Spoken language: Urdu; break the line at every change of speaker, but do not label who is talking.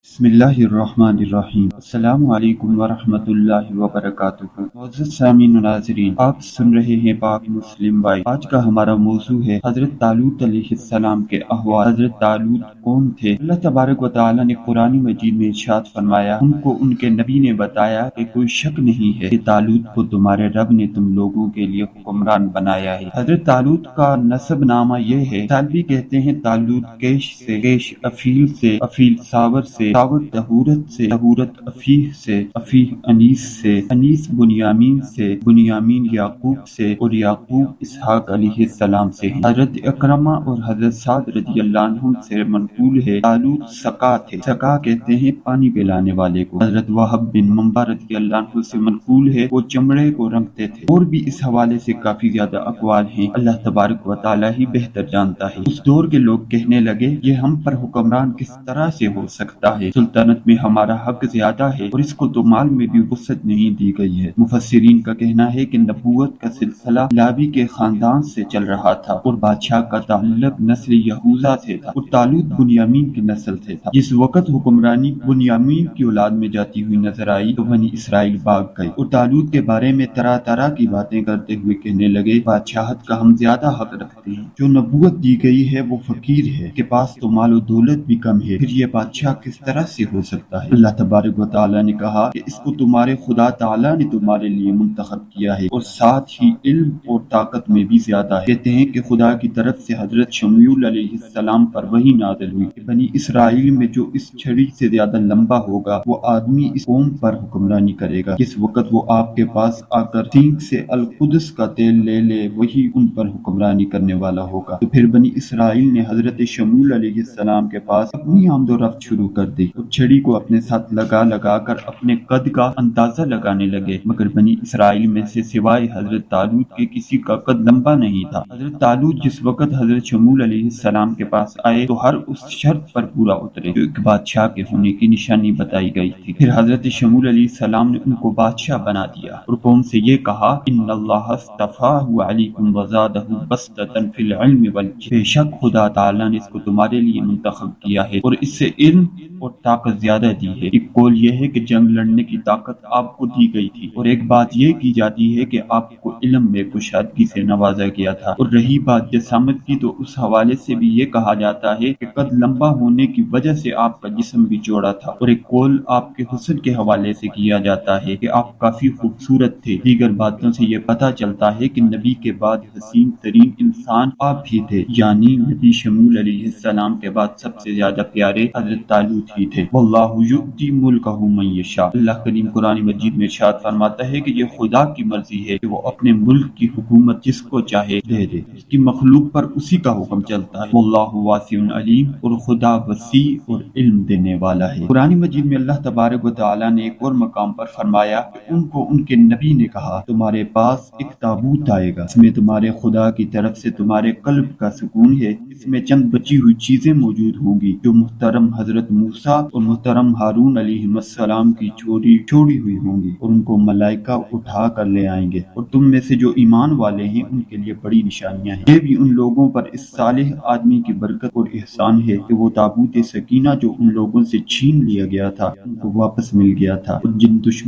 بسم اللہ الرحمن الرحیم۔ السلام علیکم ورحمۃ اللہ وبرکاتہ۔ معزز سامعین و ناظرین، آپ سن رہے ہیں پاک مسلم بھائی۔ آج کا ہمارا موضوع ہے حضرت طالوت علیہ السلام کے احوال۔ حضرت طالوت کون تھے؟ اللہ تبارک و تعالیٰ نے قرآن مجید میں ارشاد فرمایا، ان کو ان کے نبی نے بتایا کہ کوئی شک نہیں ہے کہ طالوت کو تمہارے رب نے تم لوگوں کے لیے حکمران بنایا ہے۔ حضرت طالوت کا نسب نامہ یہ ہے، طالبی کہتے ہیں طالوت کیش سے، کیش افیل سے، افیل ساور سے، ساور تہورت سے، تہورت افیح سے، افیح انیس سے، انیس بنیامین سے، بنیامین یعقوب سے، اور یعقوب اسحاق علیہ السلام سے ہیں۔ حضرت اکرمہ اور حضرت سعد رضی اللہ عنہم سے منقول ہے طالوت سقا تھے۔ سقا کہتے ہیں پانی پلانے والے کو۔ حضرت وہب بن منبع رضی اللہ عنہ سے منقول ہے وہ چمڑے کو رنگتے تھے۔ اور بھی اس حوالے سے کافی زیادہ اقوال ہیں، اللہ تبارک و تعالیٰ ہی بہتر جانتا ہے۔ اس دور کے لوگ کہنے لگے یہ ہم پر حکمران کس طرح سے ہو سکتا ہے، سلطنت میں ہمارا حق زیادہ ہے اور اس کو تو مال میں بھی وسعت نہیں دی گئی ہے۔ مفسرین کا کہنا ہے کہ نبوت کا سلسلہ لاوی کے خاندان سے چل رہا تھا اور بادشاہ کا تعلق نسل یہوذا سے تھا اور طالوت بنیامین کی نسل سے تھا۔ جس وقت حکمرانی بنیامین کی اولاد میں جاتی ہوئی نظر آئی تو بنی اسرائیل بھاگ گئے اور طالوت کے بارے میں طرح طرح کی باتیں کرتے ہوئے کہنے لگے بادشاہت کا ہم زیادہ حق رکھتے ہیں، جو نبوت دی گئی ہے وہ فقیر ہے، کے پاس تو مال و دولت بھی کم ہے، پھر یہ بادشاہ کس طرح سے ہو سکتا ہے؟ اللہ تبارک و تعالیٰ نے کہا کہ اس کو تمہارے خدا تعالیٰ نے تمہارے لیے منتخب کیا ہے اور ساتھ ہی علم اور طاقت میں بھی زیادہ ہے۔ کہتے ہیں کہ خدا کی طرف سے حضرت شمویل علیہ السلام پر وحی نازل ہوئی کہ بنی اسرائیل میں جو اس چھڑی سے زیادہ لمبا ہوگا وہ آدمی اس قوم پر حکمرانی کرے گا۔ جس وقت وہ آپ کے پاس آ کر سینگ سے القدس کا تیل لے لے وہی ان پر حکمرانی کرنے والا ہوگا۔ تو پھر بنی اسرائیل نے حضرت شمویل علیہ السلام کے پاس اپنی آمد و رفت شروع کر دی اور چھڑی کو اپنے ساتھ لگا لگا کر اپنے قد کا اندازہ لگانے لگے، مگر بنی اسرائیل میں سے سوائے حضرت طالوت کے کسی کا قد لمبا نہیں تھا۔ حضرت طالوت جس وقت حضرت شمویل علیہ السلام کے پاس آئے تو ہر اس شرط پر پورا اترے جو ایک بادشاہ کے ہونے کی نشانی بتائی گئی تھی۔ پھر حضرت شمویل علیہ السلام نے ان کو بادشاہ بنا دیا اور قوم سے یہ کہا ان اللہ اصطفاہ علیکم وزادہ بسطۃ فی العلم والجسم، بے شک خدا تعالیٰ نے اس کو تمہارے لیے منتخب کیا ہے اور اس سے علم اور طاقت زیادہ دی ہے۔ ایک قول یہ ہے کہ جنگ لڑنے کی طاقت آپ کو دی گئی تھی اور ایک بات یہ کی جاتی ہے کہ آپ کو علم میں کشادگی سے نوازا گیا تھا، اور رہی بات جسامت کی تو اس حوالے سے بھی یہ کہا جاتا ہے کہ قد لمبا ہونے کی وجہ سے آپ کا جسم بھی چوڑا تھا، اور ایک قول آپ کے حسن کے حوالے سے کیا جاتا ہے کہ آپ کافی خوبصورت تھے۔ دیگر باتوں سے یہ پتہ چلتا ہے کہ نبی کے بعد حسین ترین انسان آپ ہی تھے، یعنی نبی شمویل علیہ السلام کے بعد سب سے زیادہ پیارے حضرت طالوت ہی تھے۔ واللہ یؤتی ملکہ من یشاء، اللہ کریم قرآن مجید میں ارشاد فرماتا ہے کہ یہ خدا کی مرضی ہے کہ وہ اپنے ملک کی حکومت جس کو چاہے دے دے، اس کی مخلوق پر اسی کا حکم چلتا ہے۔ واللہ واسع علیم، اور خدا وسیع اور علم دینے والا ہے۔ قرآن مجید میں اللہ تبارک و تعالیٰ نے ایک اور مقام پر فرمایا کہ ان کو ان کے نبی نے کہا تمہارے پاس ایک تابوت آئے گا، اس میں تمہارے خدا کی طرف سے تمہارے قلب کا سکون ہے، اس میں چند بچی ہوئی چیزیں موجود ہوں گی جو محترم حضرت موسیٰ اور محترم ہارون علیہ السلام کی چھوڑی ہوئی ہوں گی، اور ان کو ملائکہ اٹھا کر لے آئیں گے، اور تم میں سے جو ایمان والے ہیں ان کے لیے بڑی نشانیاں ہیں۔ یہ بھی ان لوگوں پر اس صالح آدمی کی برکت اور احسان ہے کہ وہ تابوت سکینہ جو ان لوگوں سے چھین لیا گیا تھا ان کو واپس مل گیا تھا، اور جن